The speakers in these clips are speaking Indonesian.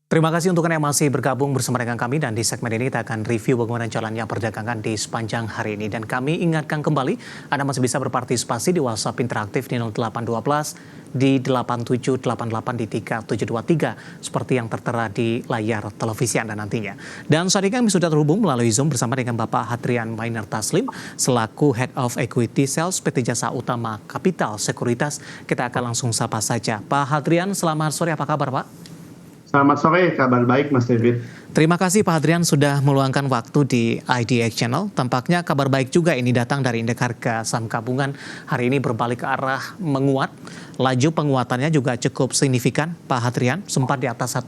Terima kasih untuk Anda yang masih bergabung bersama dengan kami dan di segmen ini kita akan review bagaimana jalannya perdagangan di sepanjang hari ini. Dan kami ingatkan kembali, Anda masih bisa berpartisipasi di WhatsApp interaktif di 0812 di 8788 di 3723 seperti yang tertera di layar televisi Anda nantinya. Dan saat ini kami sudah terhubung melalui Zoom bersama dengan Bapak Hadrian Mainer Taslim selaku Head of Equity Sales PT Jasa Utama Capital Sekuritas. Kita akan langsung sapa saja. Pak Hadrian, selamat sore, apa kabar Pak? Selamat sore, kabar baik Mas David. Terima kasih Pak Hadrian sudah meluangkan waktu di IDX Channel. Tampaknya kabar baik juga ini datang dari indeks harga saham gabungan hari ini berbalik ke arah menguat. Laju penguatannya juga cukup signifikan Pak Hadrian, sempat di atas 1%.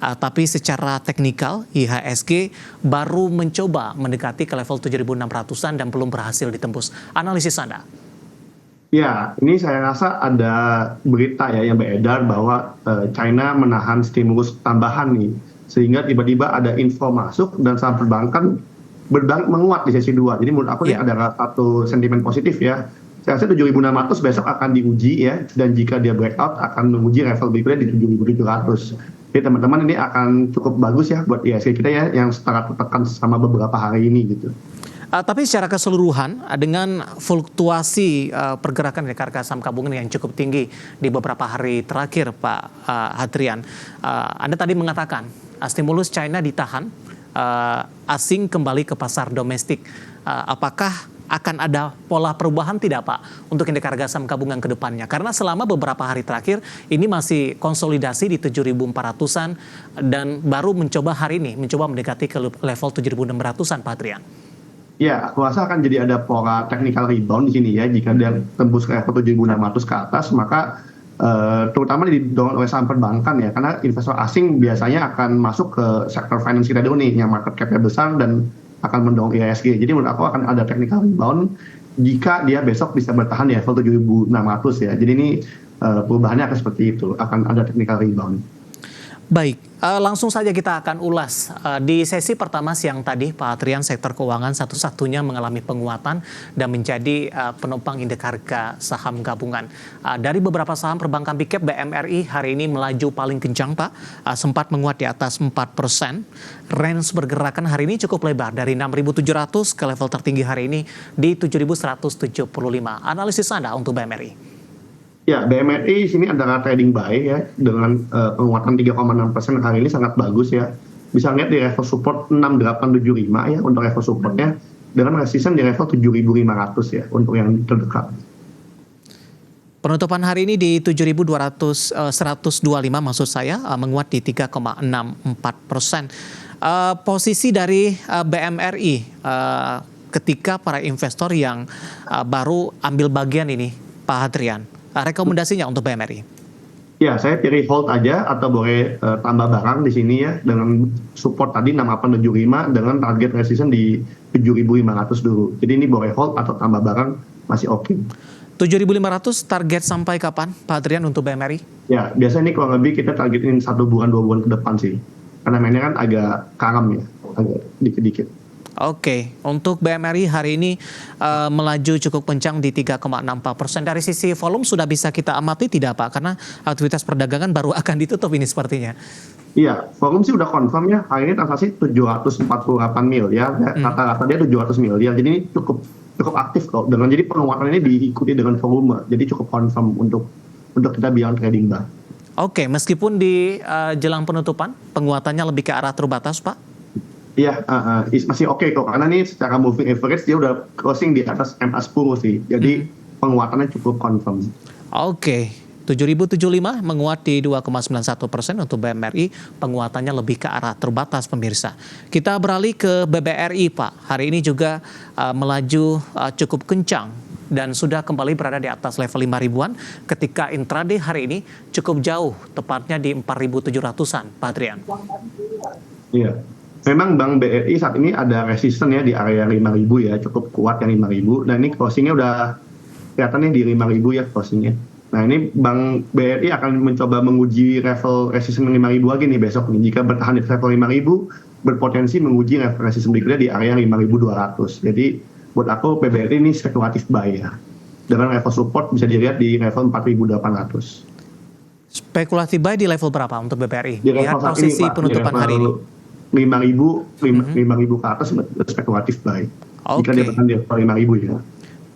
Tapi secara teknikal IHSG baru mencoba mendekati ke level 7.600-an dan belum berhasil ditembus. Analisis Anda? Ya, ini saya rasa ada berita ya yang beredar bahwa China menahan stimulus tambahan nih, sehingga tiba-tiba ada info masuk dan saham perbankan menguat di sesi 2. Jadi menurut aku ini ada satu sentimen positif ya. Saya rasa 7.600 besok akan diuji ya, dan jika dia breakout akan menguji level berikutnya di 7.700. Jadi teman-teman ini akan cukup bagus ya buat IHSG kita ya yang setara tertekan selama beberapa hari ini gitu. Tapi secara keseluruhan dengan fluktuasi pergerakan dari harga saham gabungan yang cukup tinggi di beberapa hari terakhir Pak Hadrian, Anda tadi mengatakan stimulus China ditahan, asing kembali ke pasar domestik. Apakah akan ada pola perubahan tidak Pak untuk indeks harga saham gabungan ke depannya? Karena selama beberapa hari terakhir ini masih konsolidasi di 7.400-an dan baru mencoba hari ini mencoba mendekati ke level 7.600-an Pak Hadrian. Ya, aku rasa akan jadi ada pola technical rebound di sini ya. Jika dia tembus ke level 7.600 ke atas, maka terutama didorong oleh saham perbankan ya. Karena investor asing biasanya akan masuk ke sektor finance kita dulu nih, yang market cap-nya besar dan akan mendorong IHSG. Jadi menurut aku akan ada technical rebound jika dia besok bisa bertahan di level 7.600 ya. Jadi ini perubahannya akan seperti itu, akan ada technical rebound. Baik, langsung saja kita akan ulas. Di sesi pertama siang tadi, Pak Hadrian, sektor keuangan satu-satunya mengalami penguatan dan menjadi penopang indeks harga saham gabungan. Dari beberapa saham perbankan big cap, BMRI hari ini melaju paling kencang, Pak. Sempat menguat di atas 4%. Range pergerakan hari ini cukup lebar, dari 6.700 ke level tertinggi hari ini di 7.175. Analisis Anda untuk BMRI? Ya, BMRI sini adalah trading buy ya, dengan penguatan 3,6% hari ini sangat bagus ya. Bisa lihat di level support 6875 ya untuk level supportnya, dengan resisten di level 7.500 ya untuk yang terdekat. Penutupan hari ini di 7.125 maksud saya, menguat di 3,64%. Posisi dari BMRI ketika para investor yang baru ambil bagian ini, Pak Hadrian. Rekomendasinya untuk BMRI? Ya, saya pilih hold aja atau boleh tambah barang di sini ya, dengan support tadi 6875 dengan target resistance di 7.500 dulu. Jadi ini boleh hold atau tambah barang masih oke. 7.500 target sampai kapan Pak Hadrian untuk BMRI? Ya, biasanya ini kurang lebih kita targetin 1 bulan 2 bulan ke depan sih. Karena mainnya kan agak karam ya, agak dikit-dikit. Oke, untuk BMRI hari ini melaju cukup kencang di 3,64%. Dari sisi volume sudah bisa kita amati tidak Pak? Karena aktivitas perdagangan baru akan ditutup ini sepertinya. Iya, volume sih udah confirm ya. Hari ini transaksi 748 miliar, rata-rata dia 700 miliar. Jadi ini cukup aktif kok. Jadi penguatan ini diikuti dengan volume. Jadi cukup confirm untuk kita beyond trading bar. Oke, meskipun di jelang penutupan penguatannya lebih ke arah terbatas Pak? Iya, masih oke kok, karena nih secara moving average dia udah closing di atas MA10 sih, jadi penguatannya cukup confirm. Oke, 7.075 menguat di 2,91% untuk BMRI, penguatannya lebih ke arah terbatas pemirsa. Kita beralih ke BBRI Pak, hari ini juga melaju cukup kencang dan sudah kembali berada di atas level 5.000-an ketika intraday hari ini cukup jauh, tepatnya di 4.700-an Pak Hadrian. Iya. Memang Bank BRI saat ini ada resisten ya di area 5.000 ya, cukup kuat yang 5.000. Dan ini closingnya udah kelihatannya di 5.000 ya closingnya. Nah ini Bank BRI akan mencoba menguji level resisten 5.000 lagi nih besok nih. Jika bertahan di level 5.000, berpotensi menguji level resisten berikutnya di area 5.200. Jadi buat aku BBRI ini spekulatif buy ya. Dengan level support bisa dilihat di level 4.800. Spekulatif buy di level berapa untuk BBRI? Di Lihat level saat ini, posisi Pak, di penutupan hari ini. level 5.000 ke atas spekulatif buy. Jika dia Oke. bertahan di level 5.000 ya.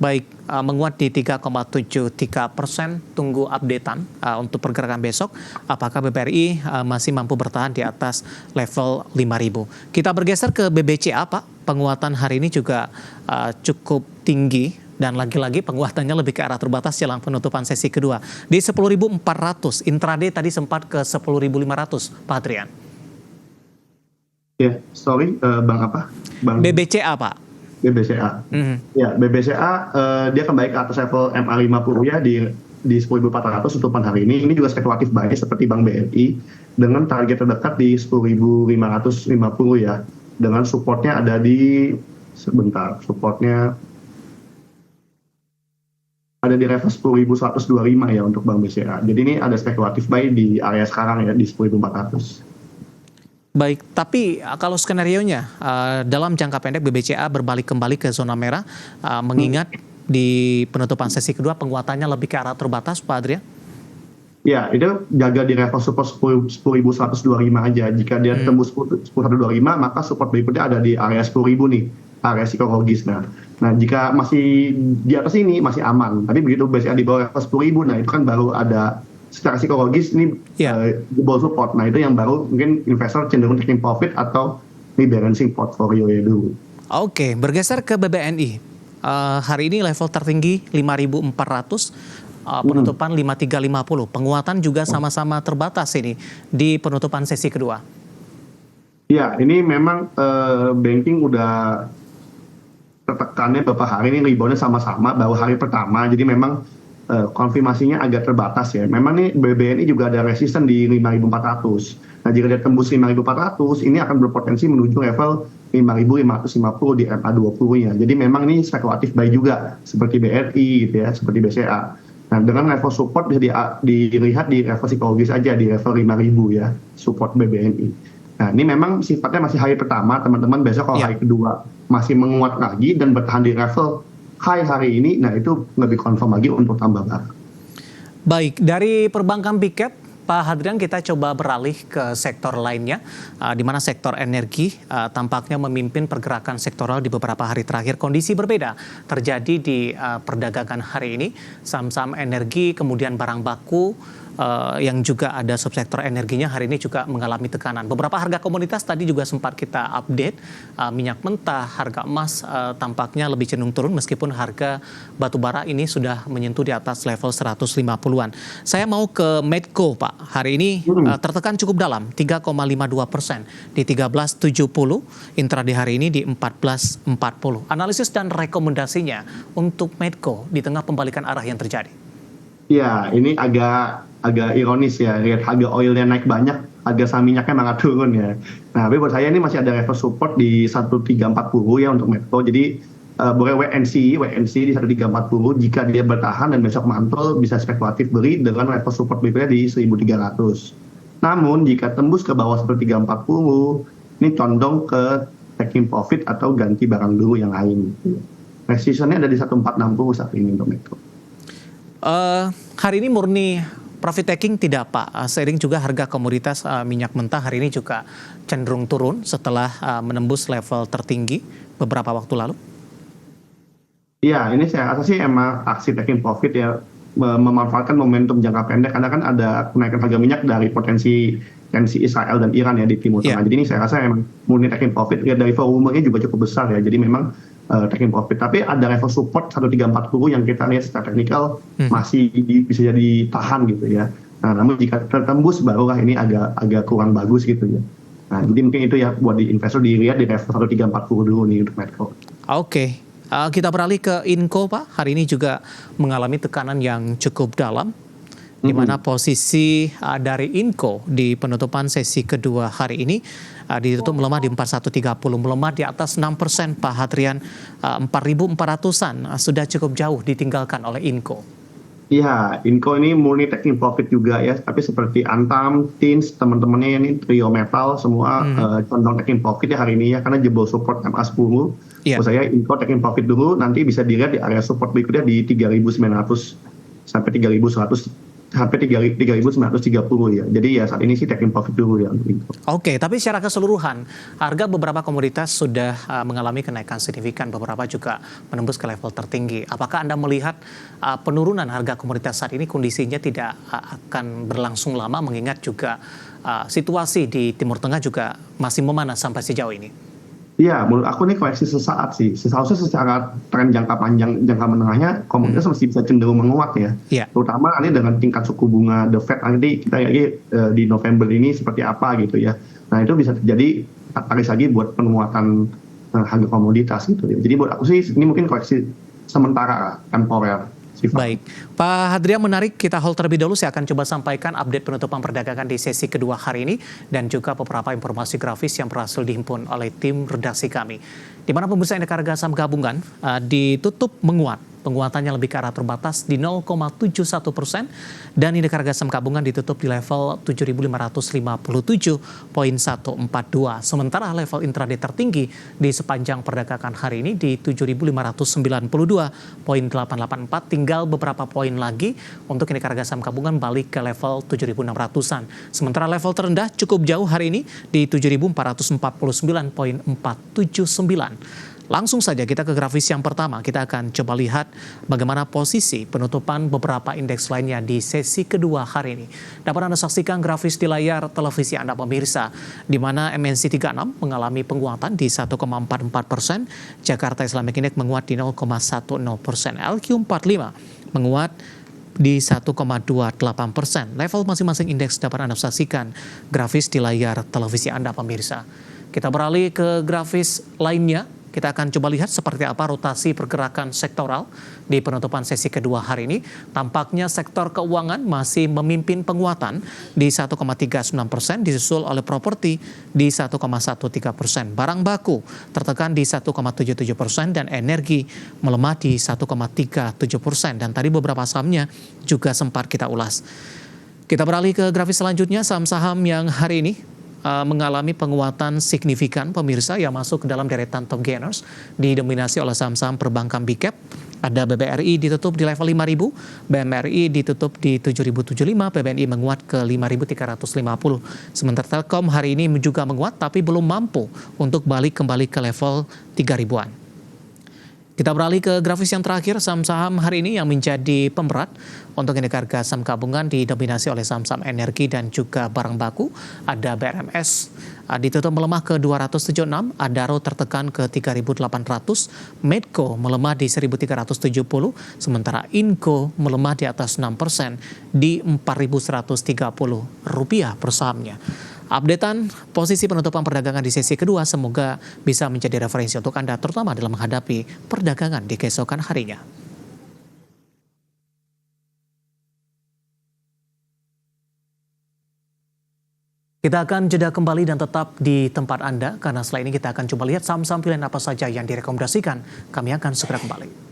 Baik, menguat di 3,73%. Tunggu updatean untuk pergerakan besok. Apakah BBRI masih mampu bertahan di atas level 5.000? Kita bergeser ke BBCA, Pak. Penguatan hari ini juga cukup tinggi. Dan lagi-lagi penguatannya lebih ke arah terbatas jelang penutupan sesi kedua. Di 10.400, intraday tadi sempat ke 10.500, Pak Hadrian. Ya, sorry, Bang apa? Bang BBCA, Pak. BBCA. Ya, BBCA dia kembali ke atas level MA50 ya di 10.400 tutupan hari ini. Ini juga spekulatif buy seperti Bank BRI dengan target terdekat di 10.550 ya. Dengan supportnya ada di supportnya ada di level 10.125 ya untuk Bank BCA. Jadi ini ada spekulatif buy di area sekarang ya di 10.400. Baik, tapi kalau skenarionya dalam jangka pendek BBCA berbalik kembali ke zona merah, mengingat di penutupan sesi kedua penguatannya lebih ke arah terbatas, Pak Adrian? Ya, itu jaga di level support 10.125 aja. Jika dia tembus 10.125, maka support berikutnya ada di area 10.000 nih, area psikologis. Nah, jika masih di atas ini masih aman. Tapi begitu BCA di bawah level 10.000, nah itu kan baru ada secara psikologis ini jebol support. Nah itu yang baru mungkin investor cenderung taking profit atau rebalancing portfolio ya dulu. Oke, bergeser ke BBNI. Hari ini level tertinggi 5.400, penutupan 5.350. Penguatan juga sama-sama terbatas ini di penutupan sesi kedua. Ya, ini memang banking udah tertekannya beberapa hari ini reboundnya sama-sama baru hari pertama. Jadi memang konfirmasinya agak terbatas ya. Memang nih BBNI juga ada resisten di 5.400. Nah jika dia tembus 5.400, ini akan berpotensi menuju level 5.550 di MA20-nya. Jadi memang ini spekulatif buy juga, seperti BRI gitu ya, seperti BCA. Nah dengan level support bisa dilihat di level psikologis aja, di level 5.000 ya, support BBNI. Nah ini memang sifatnya masih hari pertama, teman-teman. Besok kalau hari kedua masih menguat lagi dan bertahan di level high hari ini, nah itu lebih confirm lagi untuk tambah barang. Baik, dari perbankan big cap, Pak Hadrian, kita coba beralih ke sektor lainnya, di mana sektor energi tampaknya memimpin pergerakan sektoral di beberapa hari terakhir. Kondisi berbeda terjadi di perdagangan hari ini. Saham-saham energi, kemudian barang baku, yang juga ada subsektor energinya hari ini juga mengalami tekanan. Beberapa harga komoditas tadi juga sempat kita update. Minyak mentah, harga emas tampaknya lebih cenderung turun meskipun harga batu bara ini sudah menyentuh di atas level 150-an. Saya mau ke Medco, Pak. Hari ini tertekan cukup dalam, 3,52% di 13.70, intraday hari ini di 14.40. Analisis dan rekomendasinya untuk Medco di tengah pembalikan arah yang terjadi. Ya, ini agak ironis ya, lihat harga oilnya naik banyak, harga saham minyaknya malah turun ya. Nah, tapi buat saya ini masih ada level support di 1340 ya untuk Medco. Jadi boleh wait and see di 1340. Jika dia bertahan dan besok mantul, bisa spekulatif beli dengan level support berikutnya di 1300. Namun jika tembus ke bawah 1340, ini condong ke taking profit atau ganti barang dulu yang lain. Resistance-nya ada di 1460 saat ini untuk Medco. Hari ini murni profit taking tidak, Pak? Seiring juga harga komoditas minyak mentah hari ini juga cenderung turun setelah menembus level tertinggi beberapa waktu lalu. Iya, ini saya rasa sih emang aksi taking profit ya, memanfaatkan momentum jangka pendek karena kan ada kenaikan harga minyak dari potensi tensi Israel dan Iran ya di Timur Tengah. Jadi ini saya rasa emang murni taking profit, lihat dari volumenya juga cukup besar ya. Jadi memang taking profit. Tapi ada level support 1340 yang kita lihat secara teknikal masih bisa jadi tahan gitu ya. Nah, namun jika tertembus barulah ini agak kurang bagus gitu ya. Nah, jadi mungkin itu ya buat di investor dilihat di level 1340 dulu nih untuk Medco. Oke. Kita beralih ke Inco, Pak. Hari ini juga mengalami tekanan yang cukup dalam, di mana posisi dari Inco di penutupan sesi kedua hari ini ditutup melemah di 4130, melemah di atas 6%, Pak Hadrian. 4.400-an sudah cukup jauh ditinggalkan oleh Inco. Iya, Inco ini murni taking profit juga ya, tapi seperti Antam, Tins, teman-temannya ini Trio Metal semua condong taking profit ya hari ini ya, karena jebol support MA10. Menurut saya Inco taking profit dulu, nanti bisa dilihat di area support berikutnya di 3.900 sampai 3.100 sampai 3.930 ya. Jadi ya saat ini sih taking profit dulu ya untuk itu. Oke, tapi secara keseluruhan, harga beberapa komoditas sudah mengalami kenaikan signifikan, beberapa juga menembus ke level tertinggi. Apakah Anda melihat penurunan harga komoditas saat ini kondisinya tidak akan berlangsung lama, mengingat juga situasi di Timur Tengah juga masih memanas sampai sejauh ini? Iya, menurut aku ini koreksi sesaat sih. Seharusnya secara tren jangka panjang, jangka menengahnya, komoditas masih bisa cenderung menguat ya. Iya. Terutama nanti dengan tingkat suku bunga The Fed nanti kita lagi di November ini seperti apa gitu ya. Nah itu bisa terjadi katalis lagi buat penguatan harga komoditas gitu ya. Jadi buat aku sih ini mungkin koreksi sementara temporer. Baik, Pak Hadrian, menarik, kita hold terlebih dahulu. Saya akan coba sampaikan update penutupan perdagangan di sesi kedua hari ini dan juga beberapa informasi grafis yang berhasil dihimpun oleh tim redaksi kami. Di mana pembursa indeks harga saham gabungan ditutup menguat. Penguatannya lebih ke arah terbatas di 0,71% dan indeks harga saham gabungan ditutup di level 7.557,142. Sementara level intraday tertinggi di sepanjang perdagangan hari ini di 7.592,884, tinggal beberapa poin lagi untuk indeks harga saham gabungan balik ke level 7.600-an. Sementara level terendah cukup jauh hari ini di 7.449,479. Langsung saja kita ke grafis yang pertama. Kita akan coba lihat bagaimana posisi penutupan beberapa indeks lainnya di sesi kedua hari ini. Dapat Anda saksikan grafis di layar televisi Anda pemirsa, di mana MNC 36 mengalami penguatan di 1,44%, Jakarta Islamic Index menguat di 0,10%, LQ45 menguat di 1,28%. Level masing-masing indeks dapat Anda saksikan grafis di layar televisi Anda pemirsa. Kita beralih ke grafis lainnya. Kita akan coba lihat seperti apa rotasi pergerakan sektoral di penutupan sesi kedua hari ini. Tampaknya sektor keuangan masih memimpin penguatan di 1,39%, disusul oleh properti di 1,13%. Barang baku tertekan di 1,77% dan energi melemah di 1,37%. Dan tadi beberapa sahamnya juga sempat kita ulas. Kita beralih ke grafis selanjutnya, saham-saham yang hari ini mengalami penguatan signifikan pemirsa yang masuk ke dalam deretan top gainers, didominasi oleh saham-saham perbankan big cap. Ada BBRI ditutup di level 5.000, BMRI ditutup di 7.075, PBNI menguat ke 5.350. Sementara Telkom hari ini juga menguat tapi belum mampu untuk balik kembali ke level 3.000-an. Kita beralih ke grafis yang terakhir, saham-saham hari ini yang menjadi pemberat untuk indeks harga saham gabungan didominasi oleh saham-saham energi dan juga barang baku. Ada BRMS ditutup melemah ke 276, Adaro tertekan ke 3.800, Medco melemah di 1.370, sementara Inco melemah di atas 6% di Rp4.130 per sahamnya. Updatean posisi penutupan perdagangan di sesi kedua semoga bisa menjadi referensi untuk Anda terutama dalam menghadapi perdagangan di keesokan harinya. Kita akan jeda kembali dan tetap di tempat Anda karena setelah ini kita akan coba lihat saham-saham pilihan apa saja yang direkomendasikan. Kami akan segera kembali.